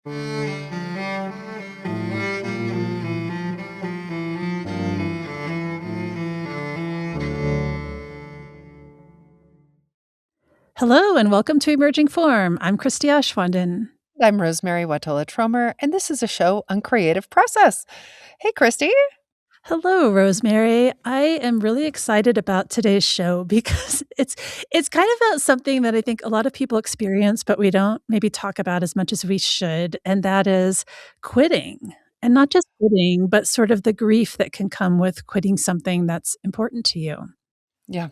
Hello and welcome to Emerging Form. I'm Christy Ashwanden. I'm Rosemary Watola-Tromer, and this is a show on creative process. Hey, Christy. Hello, Rosemary. I am really excited about today's show because it's kind of about something that I think a lot of people experience, but we don't maybe talk about as much as we should, and that is quitting. And not just quitting, but sort of the grief that can come with quitting something that's important to you. Yeah.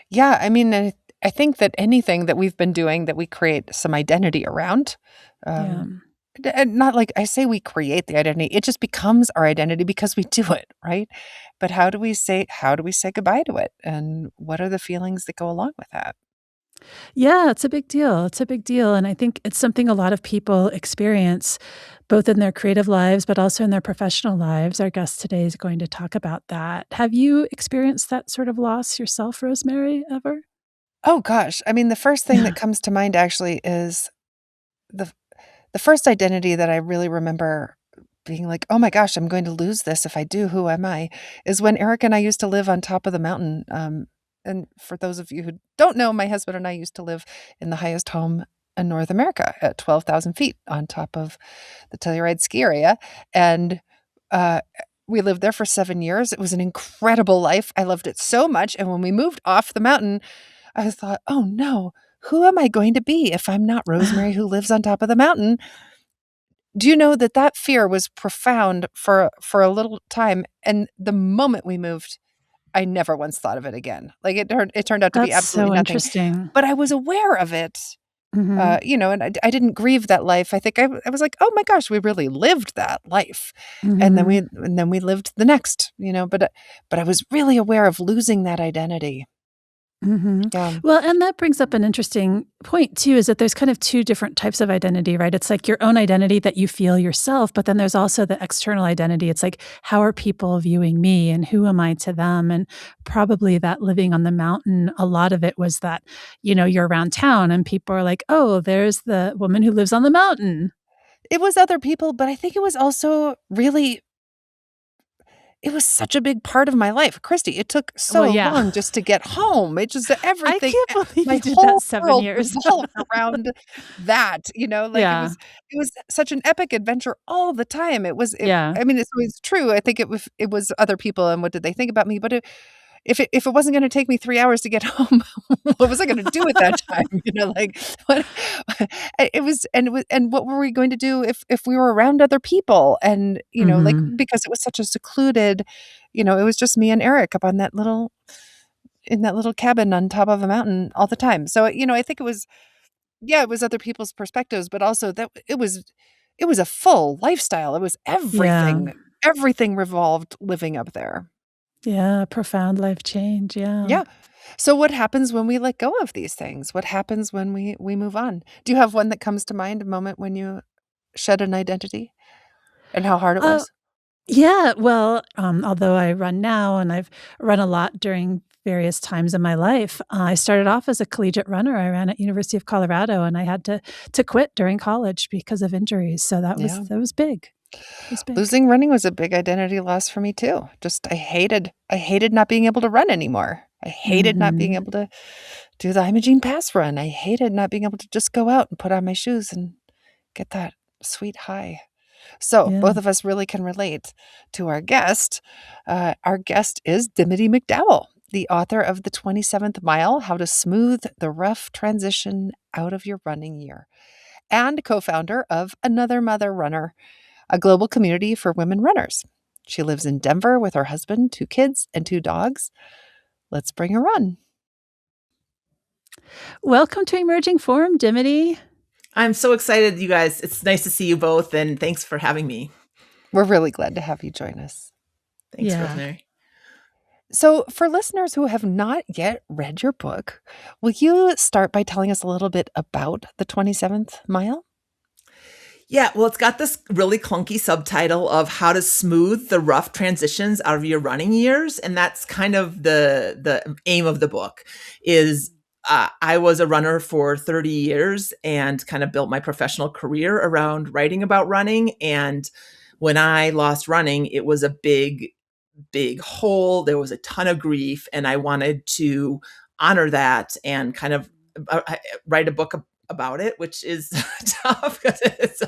Yeah, I mean, I think that anything that we've been doing that we create some identity around, Yeah. and not like I say we create the identity, it just becomes our identity because we do it, right? But how do we say goodbye to it? And what are the feelings that go along with that? Yeah, it's a big deal. It's a big deal. And I think it's something a lot of people experience both in their creative lives, but also in their professional lives. Our guest today is going to talk about that. Have you experienced that sort of loss yourself, Rosemary, ever? Oh gosh, I mean, the first thing Yeah. that comes to mind actually is the the first identity that I really remember being like, "Oh my gosh, I'm going to lose this if I do. Who am I?" is when Eric and I used to live on top of the mountain. And for those of you who don't know, my husband and I used to live in the highest home in North America at 12,000 feet on top of the Telluride ski area. And uh, we lived there for 7 years. It was an incredible life. I loved it so much. And when we moved off the mountain, I thought, "Oh no, who am I going to be if I'm not Rosemary who lives on top of the mountain?" Do you know that that fear was profound for a little time, and the moment we moved, I never once thought of it again. Like, it turned out to be That's absolutely so nothing, interesting. but I was aware of it, Mhm. and I didn't grieve that life. I think I was like, "Oh my gosh, we really lived that life." Mhm. And then we lived the next, but I was really aware of losing that identity. Mhm. Yeah. Well, and that brings up an interesting point too, is that there's kind of 2 different types of identity, right? It's like your own identity that you feel yourself, but then there's also the external identity. It's like, how are people viewing me and who am I to them? And probably that living on the mountain, a lot of it was that, you're around town and people are like, "Oh, there's the woman who lives on the mountain." It was other people, but I think it was also really it was such a big part of my life. Christy, it took Well, so yeah. long just to get home. It just I everything can't believe you my did that whole 7 world years. revolved around that, like, Yeah. it was such an epic adventure all the time. Yeah. I mean, it's always true. I think it was other people and what did they think about me, but if it wasn't gonna take me 3 hours to get home, what was I gonna do at that time? Like, what and what were we going to do if we were around other people? And, like, Mhm. because it was such a secluded, it was just me and Eric up on that little in that little cabin on top of a mountain all the time. So, I think it was yeah, it was other people's perspectives, but also that it was a full lifestyle. It was Yeah. everything. Everything revolved living up there. Yeah, profound life change, yeah. Yeah. So what happens when we let go of these things? What happens when we move on? Do you have one that comes to mind, a moment when you shed an identity and how hard it Uh, was? yeah, well, although I run now and I've run a lot during various times in my life, I started off as a collegiate runner. I ran at University of Colorado, and I had to quit during college because of injuries, so that was Yeah. that was big. It was big. Losing running was a big identity loss for me too. Just I hated not being able to run anymore. I hated not being Mhm. able to do the Imogene Pass run. I hated not being able to just go out and put on my shoes and get that sweet high. So, Yeah. both of us really can relate to our guest. Our guest is Dimity McDowell, the author of The 27th Mile: How to Smooth the Rough Transition Out of Your Running Year, and co-founder of Another Mother Runner, a global community for women runners. She lives in Denver with her husband, 2 kids, and 2 dogs. Let's bring her on. Welcome to Emerging Forum, Dimity. I'm so excited, you guys. It's nice to see you both, and thanks for having me. We're really glad to have you join us. Thanks, Yeah. Rosemary. So, for listeners who have not yet read your book, will you start by telling us a little bit about the 27th Mile? Yeah, well, it's got this really clunky subtitle of How to Smooth the Rough Transitions Out of Your Running Years, and that's kind of the aim of the book is I was a runner for 30 years and kind of built my professional career around writing about running. And when I lost running, it was a big, big hole. There was a ton of grief, and I wanted to honor that and kind of write a book about it, which is tough because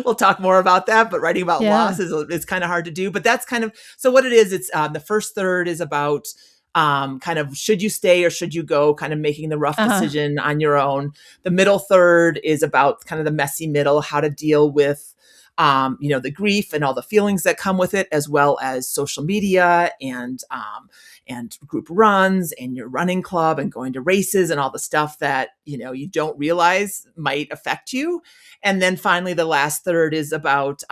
we'll talk more about that, but writing about loss is kind of hard to do. But that's kind of, so what it is, it's the first third is about kind of should you stay or should you go, kind of making the rough decision on your own. The middle third is about kind of the messy middle, how to deal with the grief and all the feelings that come with it, as well as social media and group runs and your running club and going to races and all the stuff that, you don't realize might affect you. And then finally, the last third is about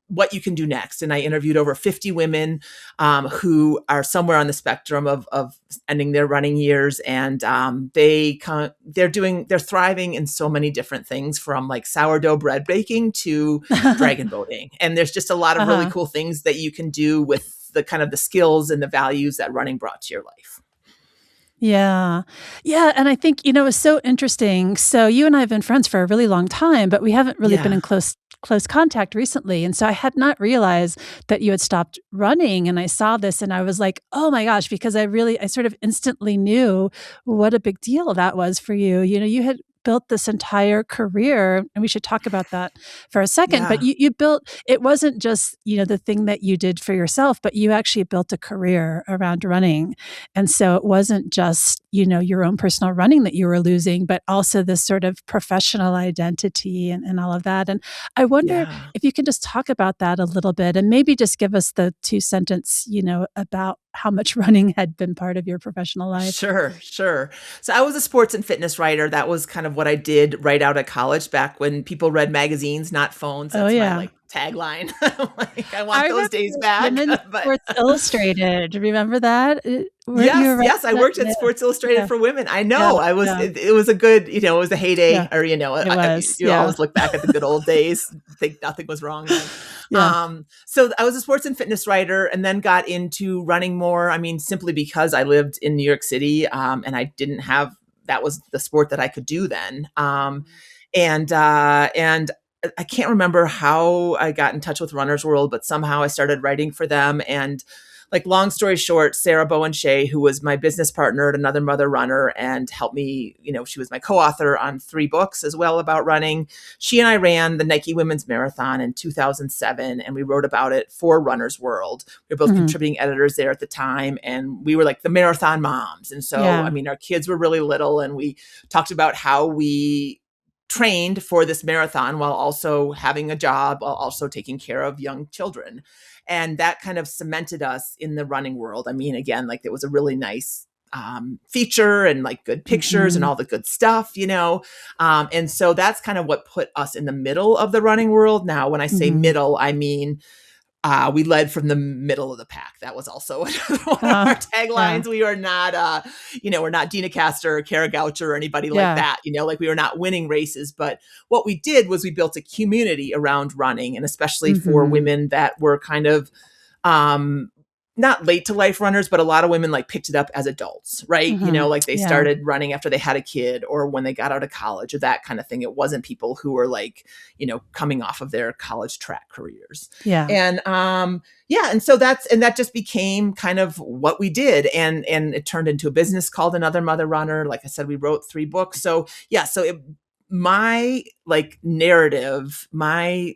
what you can do next. And I interviewed over 50 women who are somewhere on the spectrum of ending their running years. And they're thriving in so many different things, from like sourdough bread baking to dragon boating. And there's just a lot of really cool things that you can do with the kind of the skills and the values that running brought to your life. Yeah. Yeah. And I think, it was so interesting. So you and I have been friends for a really long time, but we haven't really been in close contact recently. And so I had not realized that you had stopped running. And I saw this and I was like, oh my gosh, because I sort of instantly knew what a big deal that was for you. You had built this entire career, and we should talk about that for a second, but you built, it wasn't just, the thing that you did for yourself, but you actually built a career around running. And so it wasn't just, your own personal running that you were losing, but also this sort of professional identity and all of that. And I wonder if you can just talk about that a little bit and maybe just give us the 2-sentence, about how much running had been part of your professional life. Sure. So I was a sports and fitness writer. That was kind of what I did right out of college, back when people read magazines, not phones. That's my tagline. I want those days back. Sports Illustrated. Remember that? Yes. I worked at Sports Illustrated for women. I know. I was. It was a good. It was a heyday. Or you always look back at the good old days. Think nothing was wrong then. So I was a sports and fitness writer, and then got into running more. I mean, simply because I lived in New York City, and I didn't have. That was the sport that I could do then. And I can't remember how I got in touch with Runner's World, but somehow I started writing for them. And like, long story short, Sarah Bowen Shea, who was my business partner at Another Mother Runner and helped me, she was my co-author on 3 books as well about running. She and I ran the Nike Women's Marathon in 2007, and we wrote about it for Runner's World. We were both contributing editors there at the time, and we were like the marathon moms. And so, I mean, our kids were really little, and we talked about how we trained for this marathon while also having a job, while also taking care of young children. And that kind of cemented us in the running world. I mean, again, like, it was a really nice feature and like good pictures and all the good stuff, and so that's kind of what put us in the middle of the running world. Now, when I say middle, I mean, we led from the middle of the pack. That was also one of our taglines. We are not, we're not Dina Castor or Kara Goucher or anybody like that. Like, we were not winning races. But what we did was we built a community around running, and especially for women that were kind of not late to life runners, but a lot of women like picked it up as adults, right? Like they started running after they had a kid or when they got out of college or that kind of thing. It wasn't people who were like, coming off of their college track careers. And so that just became kind of what we did. And it turned into a business called Another Mother Runner. Like I said, we wrote 3 books. So my like narrative, my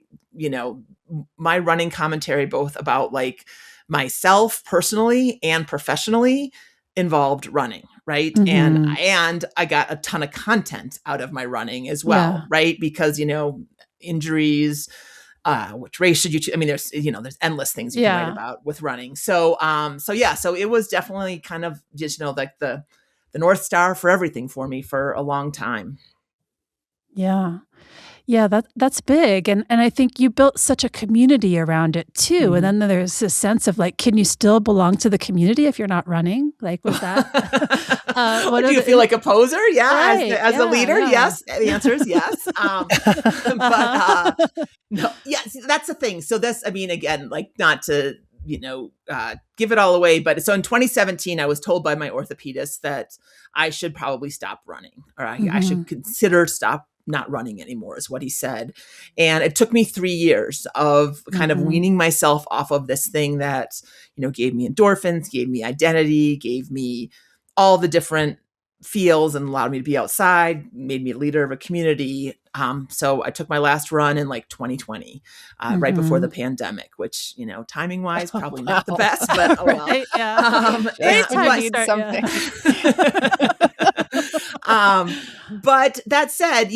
running commentary, both about like myself personally and professionally, involved running, right? And I got a ton of content out of my running as well, right? Because, injuries, which race should you choose? I mean, there's endless things you can write about with running. So it was definitely kind of just, like the North Star for everything for me for a long time. Yeah, that's big. And I think you built such a community around it too. And then there's this sense of like, can you still belong to the community if you're not running? Like, was that? Do you feel like a poser? Yeah. Right. As a leader? Yeah. Yes. The answer is yes. But no, yeah, that's the thing. So this, I mean, again, like, not to, give it all away. But so in 2017, I was told by my orthopedist that I should probably stop running, or I should consider not running anymore, is what he said. And it took me 3 years of kind of weaning myself off of this thing that, gave me endorphins, gave me identity, gave me all the different feels and allowed me to be outside, made me a leader of a community. So I took my last run in like 2020, right before the pandemic, which, timing wise, probably not the best, but oh well. Right, yeah. But that said,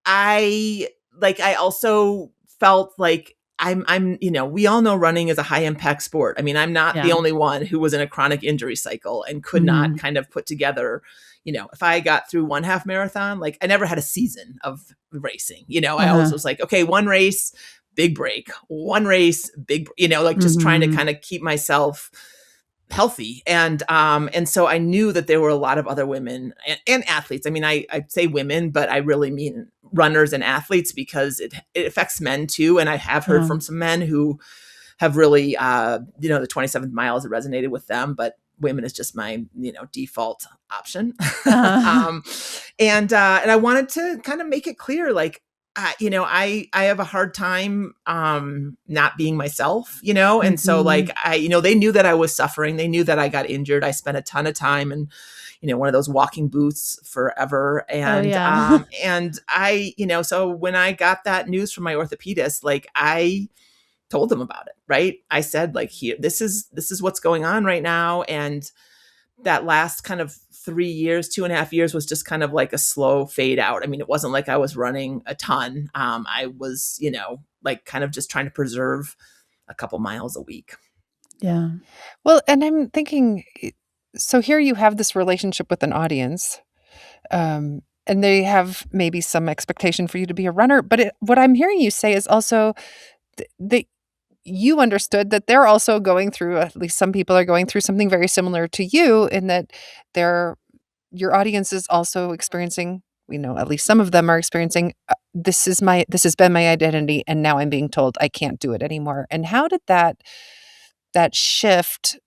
I also felt like we all know running is a high impact sport. I mean, I'm not the only one who was in a chronic injury cycle and could not kind of put together, if I got through one half marathon, like I never had a season of racing, I always was like, okay, one race, big break, one race, big, just trying to kind of keep myself healthy. And so I knew that there were a lot of other women and athletes. I mean, I say women, but I really mean runners and athletes, because it affects men too. And I have heard from some men who have really, the 27th mile has resonated with them, but women is just my, default option. And I wanted to kind of make it clear, like, I have a hard time, not being myself, and so like, they knew that I was suffering. They knew that I got injured. I spent a ton of time in, one of those walking booths forever. And, and I, so when I got that news from my orthopedist, like I told them about it, right? I said like, here, this is what's going on right now. And that last kind of 3 years, 2.5 years was just kind of like a slow fade out. I mean, it wasn't like I was running a ton. I was, like kind of just trying to preserve a couple miles a week. Yeah. Well, and I'm thinking, so here you have this relationship with an audience, and they have maybe some expectation for you to be a runner. But what I'm hearing you say is also that you understood that they're also going through, at least some people are going through something very similar to you, in that your audience is also experiencing, at least some of them are experiencing, this has been my identity, and now I'm being told I can't do it anymore. And how did that shift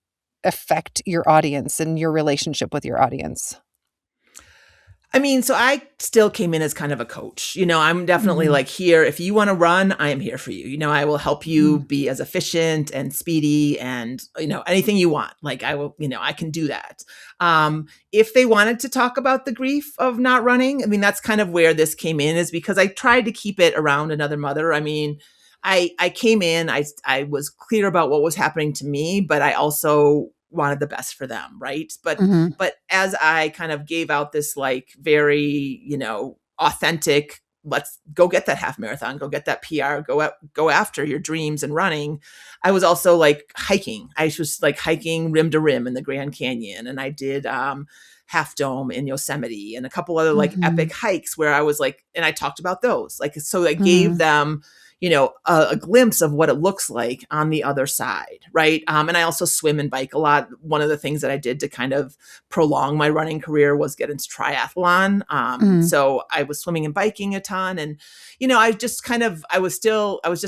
affect your audience and your relationship with your audience? I mean, so I still came in as kind of a coach. I'm definitely like, here, if you want to run, I am here for you. I will help you be as efficient and speedy and, anything you want. Like I will, I can do that. If they wanted to talk about the grief of not running, I mean, that's kind of where this came in, is because I tried to keep it around another mother. I mean, I came in, I was clear about what was happening to me, but I also wanted the best for them. Right. But as I kind of gave out this like very, authentic, let's go get that half marathon, go get that PR, go after your dreams and running. I was also like hiking. I was like hiking rim to rim in the Grand Canyon. And I did, Half Dome in Yosemite and a couple other like epic hikes where I was like, and I talked about those, like, so I gave them, a glimpse of what it looks like on the other side. Right. And I also swim and bike a lot. One of the things that I did to kind of prolong my running career was get into triathlon. So I was swimming and biking a ton. And, I was just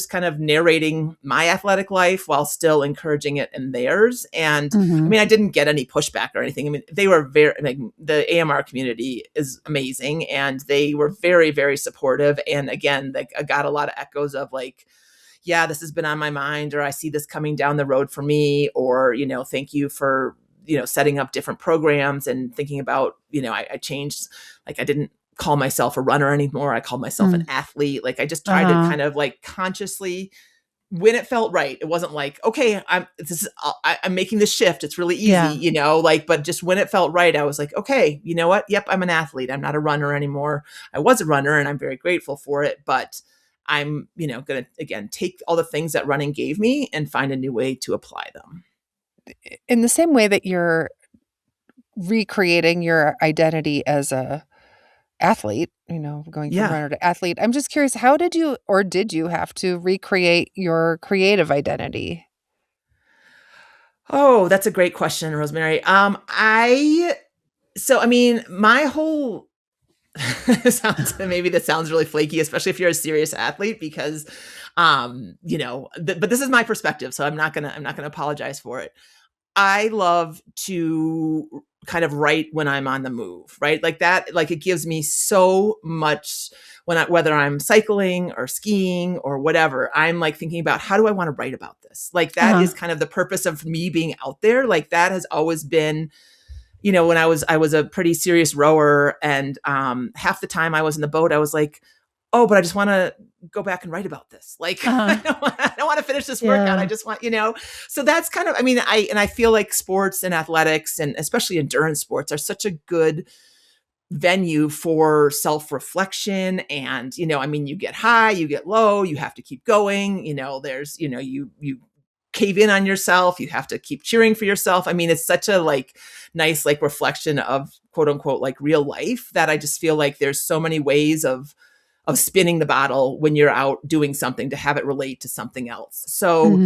kind of narrating my athletic life while still encouraging it in theirs. And I mean, I didn't get any pushback or anything. I mean, they were the AMR community is amazing, and they were very, very supportive. And again, like I got a lot of echoes of like, yeah, this has been on my mind, or I see this coming down the road for me, or, thank you for, setting up different programs and thinking about, I changed, like I didn't call myself a runner anymore. I called myself an athlete. Like I just tried to kind of like consciously, when it felt right. It wasn't like, okay, I'm making this shift. It's really easy, but just when it felt right, I was like, okay, you know what? Yep. I'm an athlete. I'm not a runner anymore. I was a runner and I'm very grateful for it, but I'm, going to, again, take all the things that running gave me and find a new way to apply them. In the same way that you're recreating your identity as a athlete, going from runner to athlete, I'm just curious, how did you have to recreate your creative identity? Oh, that's a great question, Rosemary. My whole maybe this sounds really flaky, especially if you're a serious athlete, because, but this is my perspective, so I'm not gonna apologize for it. I love to kind of write when I'm on the move, right? Like that, like it gives me so much whether I'm cycling or skiing or whatever, I'm like thinking about how do I want to write about this? Like that is kind of the purpose of me being out there. Like that has always been, when I was a pretty serious rower, and half the time I was in the boat, I was like, oh, but I just want to go back and write about this. Like, I don't want to finish this workout. I just want, so that's kind of, I feel like sports and athletics, and especially endurance sports, are such a good venue for self-reflection. And, you get high, you get low, you have to keep going, there's, you cave in on yourself, you have to keep cheering for yourself. It's such a like nice, like reflection of quote unquote, like real life, that I just feel like there's so many ways of spinning the bottle when you're out doing something to have it relate to something else. So,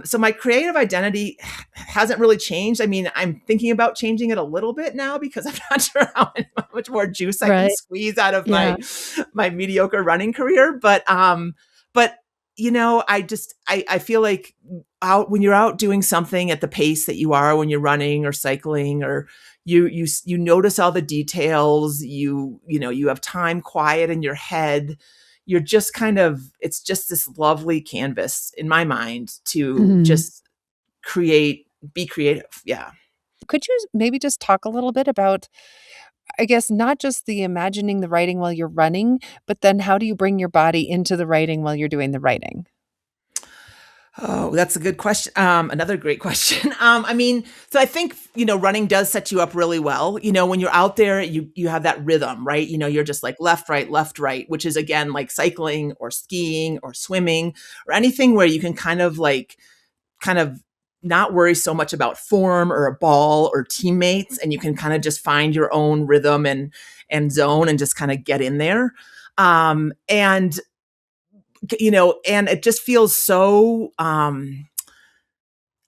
so my creative identity hasn't really changed. I'm thinking about changing it a little bit now, because I'm not sure how much more juice I can squeeze out of my mediocre running career. But I feel like when you're out doing something at the pace that you are when you're running or cycling, or you notice all the details, you have time quiet in your head. You're just it's just this lovely canvas in my mind to just be creative. Yeah. Could you maybe just talk a little bit about, I guess, not just the imagining the writing while you're running, but then how do you bring your body into the writing while you're doing the writing? Oh, that's a good question. Another great question. So I think, running does set you up really well. When you're out there, you have that rhythm, right? You're just like left, right, which is again, like cycling or skiing or swimming or anything where you can kind of not worry so much about form or a ball or teammates. And you can kind of just find your own rhythm and zone and just kind of get in there. And it just feels so,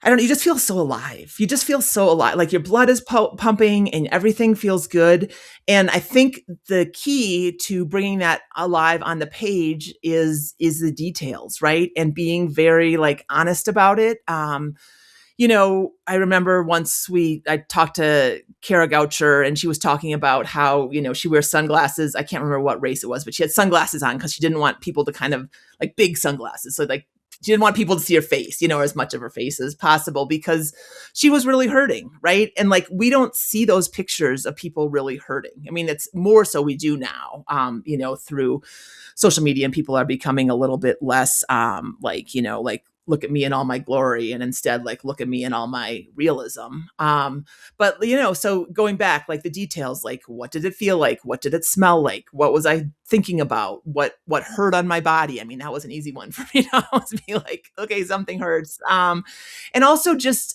you just feel so alive. You just feel so alive. Like your blood is pumping and everything feels good. And I think the key to bringing that alive on the page is the details, right? And being very like honest about it. I remember once I talked to Kara Goucher, and she was talking about how, she wears sunglasses. I can't remember what race it was, but she had sunglasses on because she didn't want people to kind of like big sunglasses. So like, she didn't want people to see her face, or as much of her face as possible, because she was really hurting. Right. And like, we don't see those pictures of people really hurting. It's more so we do now, through social media, and people are becoming a little bit less, like look at me in all my glory, and instead like look at me in all my realism. But so going back, like the details, like what did it feel like? What did it smell like? What was I thinking about? What hurt on my body? That was an easy one for me to always be like, okay, something hurts. And also just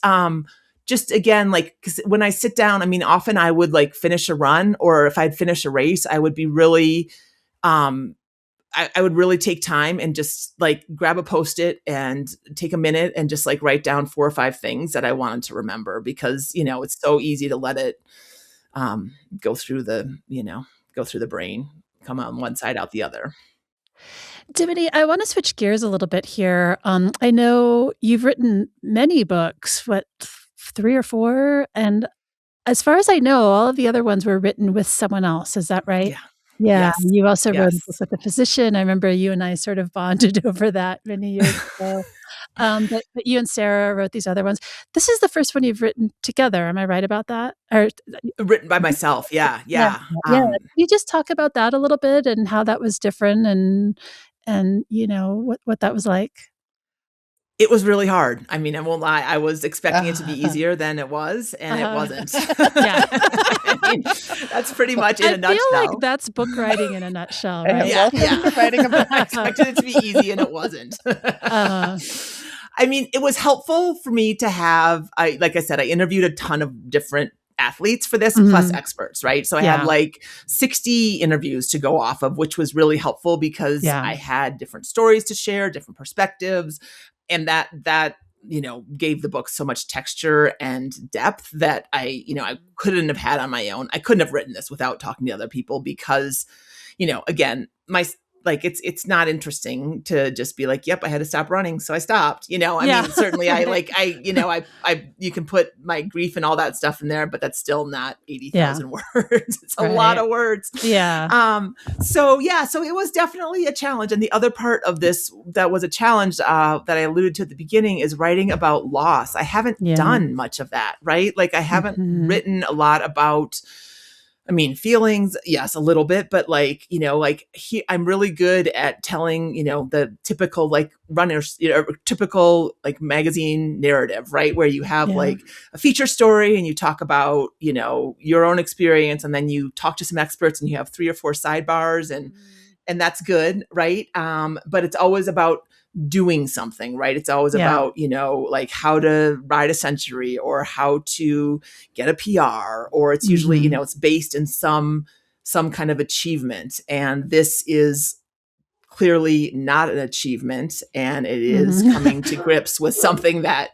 again, like, cause when I sit down, often I would like finish a run, or if I'd finish a race, I would be really, I would really take time and just like grab a Post-it and take a minute and just like write down 4 or 5 things that I wanted to remember, because, it's so easy to let it go through the brain, come on one side, out the other. Dimity, I want to switch gears a little bit here. I know you've written many books, 3 or 4? And as far as I know, all of the other ones were written with someone else. Is that right? Yeah. Yeah. Yes. You also wrote a book with a physician. I remember you and I sort of bonded over that many years ago. But you and Sarah wrote these other ones. This is the first one you've written together. Am I right about that? Or written by myself? Yeah. Can you just talk about that a little bit, and how that was different, and what that was like? It was really hard. I won't lie. I was expecting it to be easier than it was, and it wasn't. Yeah. That's pretty much in a nutshell. I feel like that's book writing in a nutshell, right? Yeah. Writing a book. I expected it to be easy, and it wasn't. It was helpful for me to have, like I said, I interviewed a ton of different athletes for this, plus experts, right? So I had like 60 interviews to go off of, which was really helpful because I had different stories to share, different perspectives. And that gave the book so much texture and depth that I couldn't have had on my own. I couldn't have written this without talking to other people because, again, it's not interesting to just be like, yep, I had to stop running, so I stopped. I mean, certainly you can put my grief and all that stuff in there, but that's still not 80,000 words. It's a lot of words. Yeah. So it was definitely a challenge. And the other part of this that was a challenge that I alluded to at the beginning is writing about loss. I haven't done much of that, right? Like I haven't written a lot about, feelings, yes, a little bit, but I'm really good at telling, the typical runners, typical magazine narrative, right? Where you have a feature story and you talk about, your own experience, and then you talk to some experts and you have 3 or 4 sidebars and that's good, right? But it's always about doing something, right? It's always about, how to ride a century or how to get a PR, or it's usually, it's based in some kind of achievement. And this is clearly not an achievement. And it is coming to grips with something that,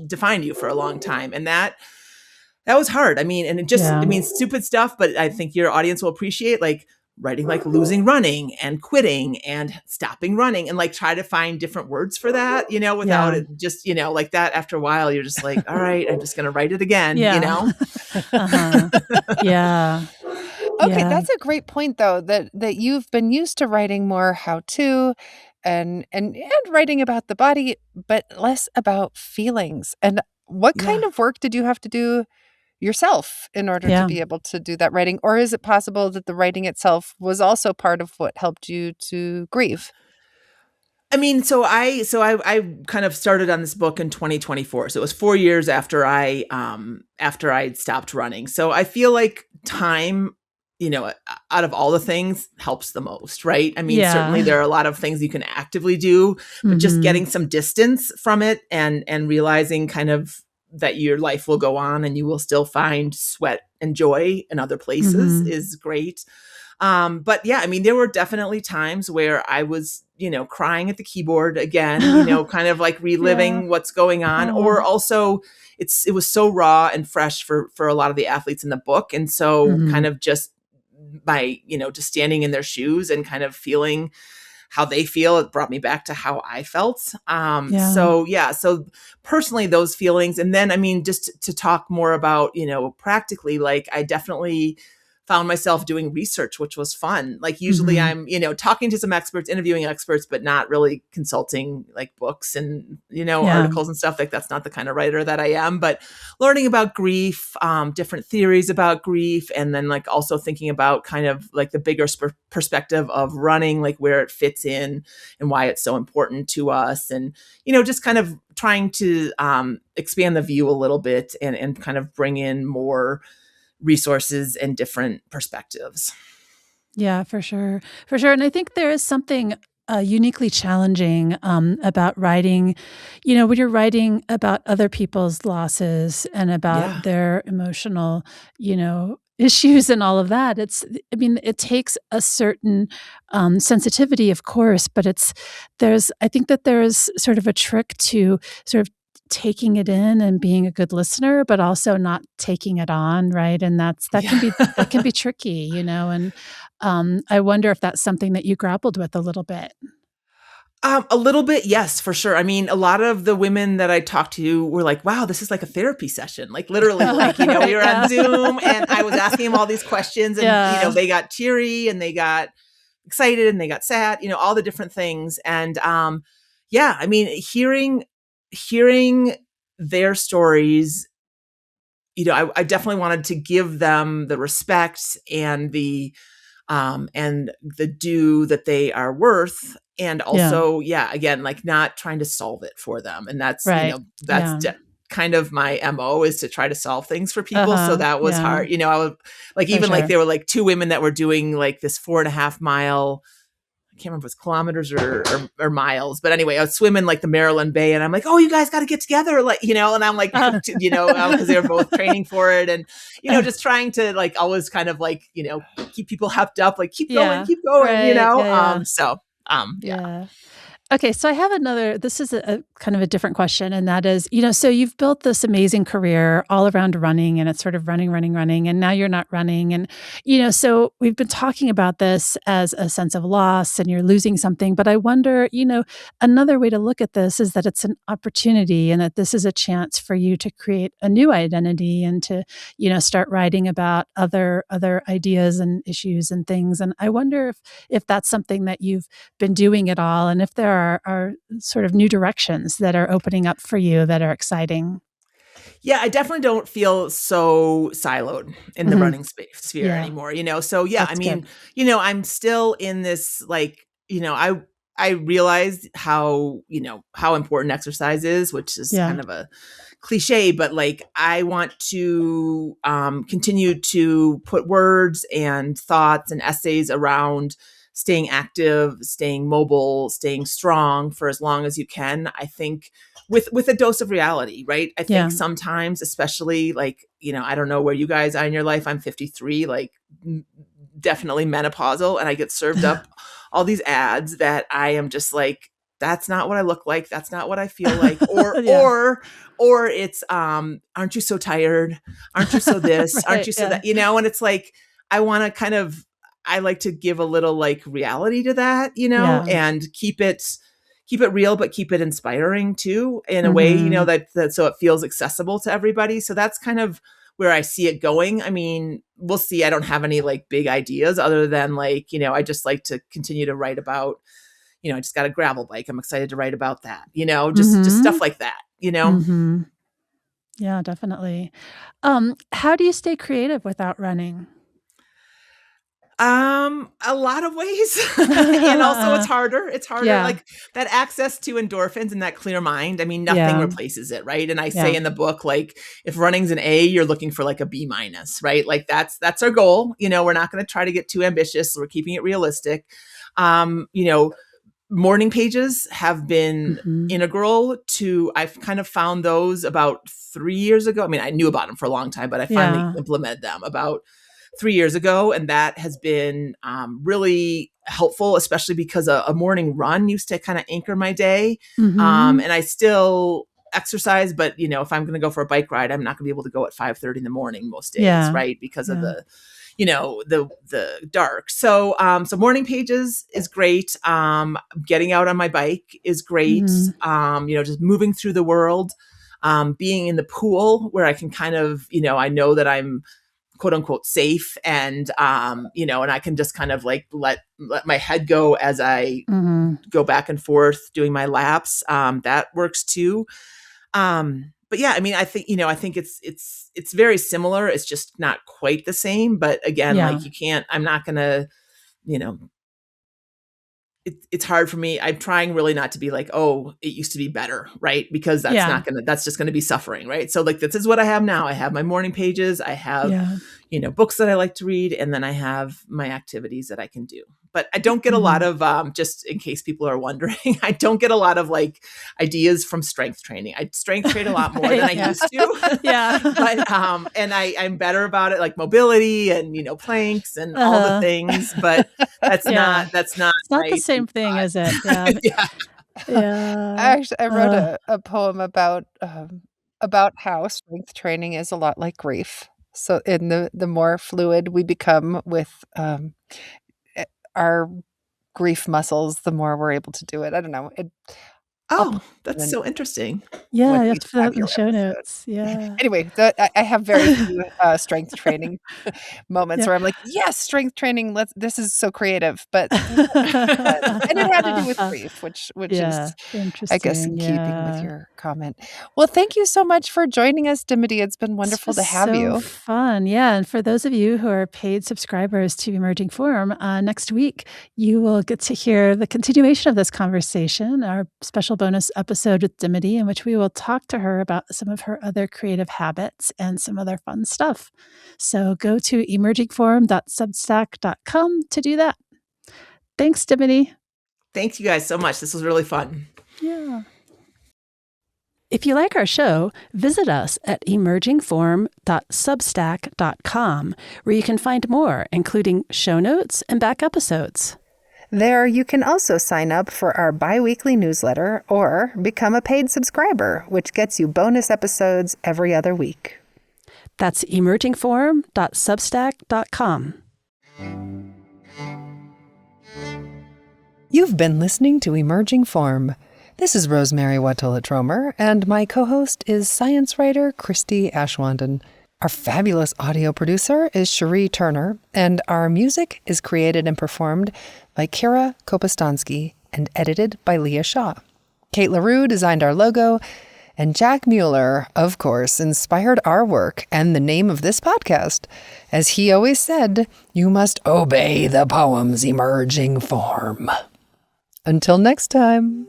defined you for a long time. And that was hard. And it just, stupid stuff, but I think your audience will appreciate writing losing running and quitting and stopping running and try to find different words for that, without it just, that after a while, you're just like, all right, I'm just going to write it again, Yeah. Okay. That's a great point though, that you've been used to writing more how to and writing about the body, but less about feelings. And what kind of work did you have to do yourself in order to be able to do that writing? Or is it possible that the writing itself was also part of what helped you to grieve? So I kind of started on this book in 2024. So it was 4 years after I'd stopped running. So I feel like time, out of all the things helps the most, right? Certainly there are a lot of things you can actively do, but just getting some distance from it and realizing kind of that your life will go on and you will still find sweat and joy in other places is great. But there were definitely times where I was, crying at the keyboard again, kind of reliving what's going on, or also it was so raw and fresh for a lot of the athletes in the book. And so kind of just by, just standing in their shoes and kind of feeling how they feel, it brought me back to how I felt. So personally those feelings. And then, just to talk more about, practically, I definitely found myself doing research, which was fun. Usually I'm, talking to some experts, interviewing experts, but not really consulting books and, articles and stuff. That's not the kind of writer that I am, but learning about grief, different theories about grief. And then also thinking about kind of the bigger perspective of running, where it fits in and why it's so important to us. And, just kind of trying to expand the view a little bit and kind of bring in more resources and different perspectives. Yeah, for sure. For sure. And I think there is something uniquely challenging about writing, when you're writing about other people's losses and about their emotional, issues and all of that. It takes a certain sensitivity, of course, but I think that there's sort of a trick to sort of taking it in and being a good listener, but also not taking it on, right? And that can be tricky, and I wonder if that's something that you grappled with a little bit. A little bit, yes, for sure. A lot of the women that I talked to were like, wow, this is like a therapy session. Literally, we were on Zoom and I was asking them all these questions and, they got teary and they got excited and they got sad, all the different things. And hearing their stories, I definitely wanted to give them the respect and the due that they are worth. And also, again, not trying to solve it for them. And that's, kind of my MO is to try to solve things for people. So that was hard. I would there were 2 women that were doing this 4.5 mile, I can't remember if it was kilometers or miles, but anyway, I was swimming the Maryland Bay and I'm like, oh, you guys got to get together. And I'm like, because they were both training for it. And, just trying to always kind of keep people hepped up, keep going, right, yeah. Okay, so I have this is a kind of a different question, and that is, so you've built this amazing career all around running, and it's sort of running, and now you're not running. And, so we've been talking about this as a sense of loss and you're losing something. But I wonder, another way to look at this is that it's an opportunity and that this is a chance for you to create a new identity and to, start writing about other ideas and issues and things. And I wonder if that's something that you've been doing at all, and if there are sort of new directions that are opening up for you that are exciting. Yeah, I definitely don't feel so siloed in the running sphere anymore, So yeah, that's good. I'm still in this, like, I realized how important exercise is, which is kind of a cliche, but like, I want to continue to put words and thoughts and essays around staying active, staying mobile, staying strong for as long as you can. I think with a dose of reality, right? I think sometimes, especially like, I don't know where you guys are in your life. I'm 53, like definitely menopausal, and I get served up all these ads that I am just like, that's not what I look like. That's not what I feel like. Or it's, aren't you so tired? Aren't you so this? Right, aren't you so that, and it's like, I like to give a little like reality to that, and keep it real, but keep it inspiring too, in a way, that so it feels accessible to everybody. So that's kind of where I see it going. I mean, we'll see. I don't have any like big ideas other than like, I just like to continue to write about, I just got a gravel bike. I'm excited to write about that, just stuff like that, Mm-hmm. Yeah, definitely. How do you stay creative without running? A lot of ways. And also it's harder. Like that access to endorphins and that clear mind. I mean, nothing replaces it. Right. And I say in the book, like, if running's an A, you're looking for like a B-, right? Like that's our goal. We're not going to try to get too ambitious. We're keeping it realistic. Morning pages have been integral to, I've kind of found those about 3 years ago. I mean, I knew about them for a long time, but I finally implemented them about 3 years ago. And that has been really helpful, especially because a morning run used to kind of anchor my day. And I still exercise, but if I'm going to go for a bike ride, I'm not going to be able to go at 5:30 in the morning most days, right? Because of the dark. So morning pages is great. Getting out on my bike is great. Just moving through the world, being in the pool where I can kind of, I know that I'm quote unquote safe, and and I can just kind of like let my head go as I go back and forth doing my laps. That works too. But yeah, I mean, I think it's very similar. It's just not quite the same. But again, like I'm not gonna, it's hard for me. I'm trying really not to be like, oh, it used to be better, right? Because that's just gonna be suffering, right? So like, this is what I have now. I have my morning pages. I have, books that I like to read, and then I have my activities that I can do. But I don't get a lot of, just in case people are wondering, I don't get a lot of like ideas from strength training. I strength train a lot more than I used to. But, and I'm better about it, like mobility and, planks and all the things, but that's not it's not the same thing, is it? I wrote a poem about how strength training is a lot like grief. So in the more fluid we become with our grief muscles, the more we're able to do it. I don't know. That's so interesting. Yeah, you have to put that in the show notes. Yeah. Anyway, I have very few strength training moments where I'm like, yes, strength training. This is so creative, and it had to do with grief, which is, I guess, in keeping with your comment. Well, thank you so much for joining us, Dimity. It's been wonderful to have you. Fun, yeah. And for those of you who are paid subscribers to Emerging Forum, next week you will get to hear the continuation of this conversation, our special bonus episode with Dimity, in which we will talk to her about some of her other creative habits and some other fun stuff. So go to emergingforum.substack.com to do that. Thanks, Dimity. Thanks, you guys, so much. This was really fun. Yeah. If you like our show, visit us at emergingforum.substack.com, where you can find more, including show notes and back episodes. There, you can also sign up for our bi-weekly newsletter or become a paid subscriber, which gets you bonus episodes every other week. That's emergingform.substack.com. You've been listening to Emerging Form. This is Rosemary Watola-Tromer, and my co-host is science writer Christy Ashwanden. Our fabulous audio producer is Cherie Turner, and our music is created and performed by Kira Kopostansky and edited by Leah Shaw. Kate LaRue designed our logo, and Jack Mueller, of course, inspired our work and the name of this podcast. As he always said, you must obey the poem's emerging form. Until next time.